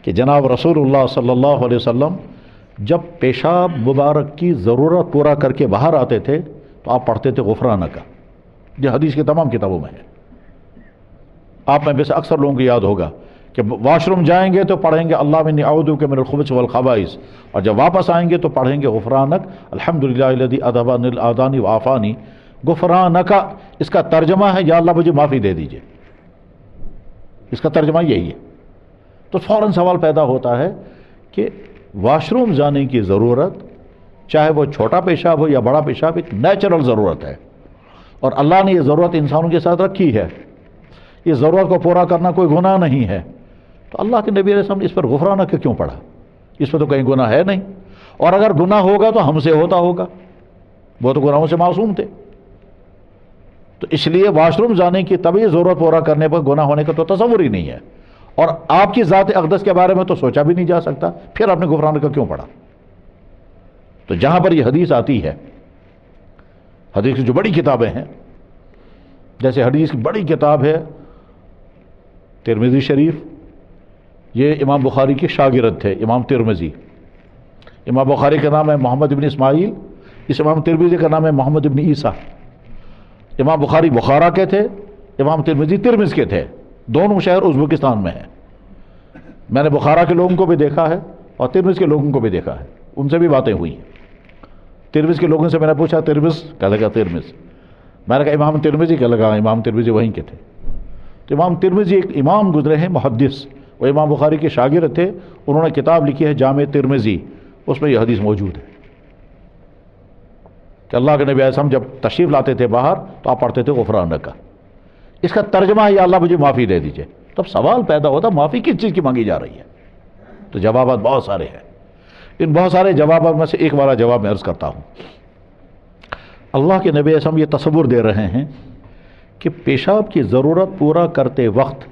کہ جناب رسولullah صلی اللہ علیہ وسلم جب پیشاب مبارک کی ضرورت پورا کر کے باہر آتے تھے تو آپ پڑھتے تھے غفرانک. یہ حدیث کی تمام کتابوں میں ہے. آپ میں سے اکثر لوگوں کو یاد ہوگا کہ واش روم جائیں گے تو پڑھیں گے اللہم انی اعوذ بک من الخبث والخبائث، اور جب واپس آئیں گے تو پڑھیں گے غفرانک الحمدللہ الذی اذھب عنی الاذان وعافانی. غفرانک اس کا ترجمہ ہے یا اللہ مجھے معافی دے دیجئے. اس کا ترجمہ یہی ہے. تو فوراً سوال پیدا ہوتا ہے کہ واش روم جانے کی ضرورت، چاہے وہ چھوٹا پیشاب ہو یا بڑا پیشاب، ایک نیچرل ضرورت ہے، اور اللہ نے یہ ضرورت انسانوں کے ساتھ رکھی ہے. یہ ضرورت کو پورا کرنا کوئی گناہ نہیں ہے. تو اللہ کے نبی علیہ السلام نے اس پر غفرانک کیوں پڑھا؟ اس پر تو کہیں گناہ ہے نہیں، اور اگر گناہ ہوگا تو ہم سے ہوتا ہوگا، وہ تو گناہوں سے معصوم تھے. تو اس لیے واش روم جانے کی طبعی ضرورت پورا کرنے پر گناہ ہونے کا تو تصور ہی نہیں ہے، اور آپ کی ذات اقدس کے بارے میں تو سوچا بھی نہیں جا سکتا، پھر آپ نے غفرانک کا کیوں پڑھا؟ تو جہاں پر یہ حدیث آتی ہے، حدیث کی جو بڑی کتابیں ہیں، جیسے حدیث کی بڑی کتاب ہے ترمذی شریف، یہ امام بخاری کے شاگرد تھے امام ترمذی. امام بخاری کا نام ہے محمد بن اسماعیل، اس امام ترمذی کا نام ہے محمد بن عیسیٰ. امام بخاری بخارا کے تھے، امام ترمذی ترمذ کے تھے. دونوں شہر ازبکستان میں ہیں. میں نے بخارا کے لوگوں کو بھی دیکھا ہے اور ترمذ کے لوگوں کو بھی دیکھا ہے، ان سے بھی باتیں ہوئی. ترمذ کے لوگوں سے میں نے پوچھا ترمذ کہا لگا ترمذ، میں نے کہا امام ترمذی کہا لگا امام ترمذی وہیں کے تھے. تو امام ترمذی ایک امام گزرے ہیں محدث، وہ امام بخاری کے شاگرد تھے. انہوں نے کتاب لکھی ہے جامع ترمذی، اس میں یہ حدیث موجود ہے کہ اللہ کے نبی علیہ السلام جب تشریف لاتے تھے باہر تو آپ پڑھتے تھے غفرانک کا. اس کا ترجمہ ہے یا اللہ مجھے معافی دے دیجئے. تب سوال پیدا ہوتا معافی کس چیز کی مانگی جا رہی ہے؟ تو جوابات بہت سارے ہیں. ان بہت سارے جوابات میں سے ایک والا جواب میں عرض کرتا ہوں. اللہ کے نبی علیہ السلام یہ تصور دے رہے ہیں کہ پیشاب کی ضرورت پورا کرتے وقت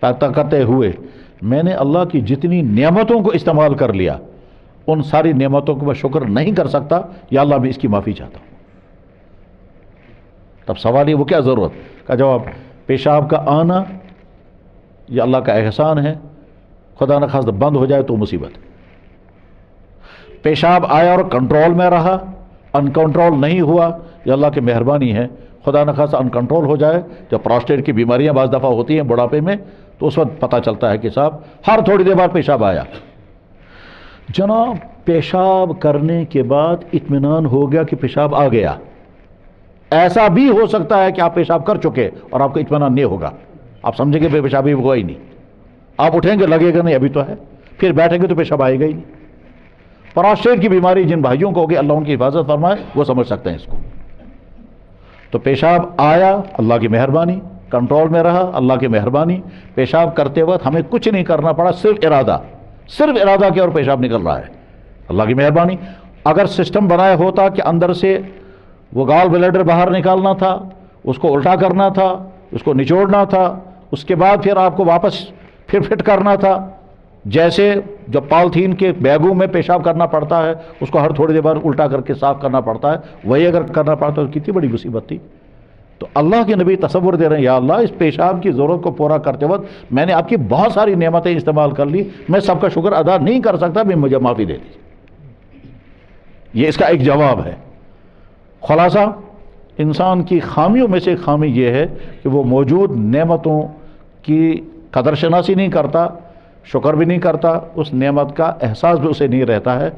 پیدا کرتے ہوئے میں نے اللہ کی جتنی نعمتوں کو استعمال کر لیا، ان ساری نعمتوں کو میں شکر نہیں کر سکتا، یا اللہ میں اس کی معافی چاہتا ہوں. تب سوال یہ وہ کیا ضرورت کا جواب، پیشاب کا آنا یہ اللہ کا احسان ہے، خدا نخواستہ بند ہو جائے تو مصیبت ہے. پیشاب آیا اور کنٹرول میں رہا، ان کنٹرول نہیں ہوا، یہ اللہ کی مہربانی ہے. خدا نخواستہ ان کنٹرول ہو جائے، جب پراسٹیٹ کی بیماریاں بعض دفعہ ہوتی ہیں بڑھاپے میں، تو اس وقت پتہ چلتا ہے کہ صاحب ہر تھوڑی دیر بعد پیشاب آیا. جناب پیشاب کرنے کے بعد اطمینان ہو گیا کہ پیشاب آ گیا. ایسا بھی ہو سکتا ہے کہ آپ پیشاب کر چکے اور آپ کو اطمینان نہیں ہوگا، آپ سمجھیں گے پیشاب ہی ہوا ہی نہیں. آپ اٹھیں گے لگے گا نہیں ابھی تو ہے، پھر بیٹھیں گے تو پیشاب آئے گا ہی نہیں. پراسٹیٹ کی بیماری جن بھائیوں کو ہوگی اللہ ان کی حفاظت فرمائے، وہ سمجھ سکتے ہیں اس کو. تو پیشاب آیا اللہ کی مہربانی، کنٹرول میں رہا اللہ کی مہربانی. پیشاب کرتے وقت ہمیں کچھ نہیں کرنا پڑا، صرف ارادہ کیا اور پیشاب نکل رہا ہے، اللہ کی مہربانی. اگر سسٹم بنایا ہوتا کہ اندر سے وہ گال بلیڈر باہر نکالنا تھا، اس کو الٹا کرنا تھا، اس کو نچوڑنا تھا، اس کے بعد پھر آپ کو واپس پھر فٹ کرنا تھا، جیسے جب پالتھین کے بیگوں میں پیشاب کرنا پڑتا ہے اس کو ہر تھوڑی دیر بعد الٹا کر کے صاف کرنا پڑتا ہے، وہی اگر کرنا پڑتا تو کتنی بڑی مصیبت تھی. تو اللہ کے نبی تصور دے رہے ہیں یا اللہ اس پیشاب کی ضرورت کو پورا کرتے وقت میں نے آپ کی بہت ساری نعمتیں استعمال کر لی، میں سب کا شکر ادا نہیں کر سکتا، میں مجھے معافی دے دیجیے. یہ اس کا ایک جواب ہے. خلاصہ انسان کی خامیوں میں سے ایک خامی یہ ہے کہ وہ موجود نعمتوں کی قدر شناسی نہیں کرتا، شکر بھی نہیں کرتا، اس نعمت کا احساس بھی اسے نہیں رہتا ہے.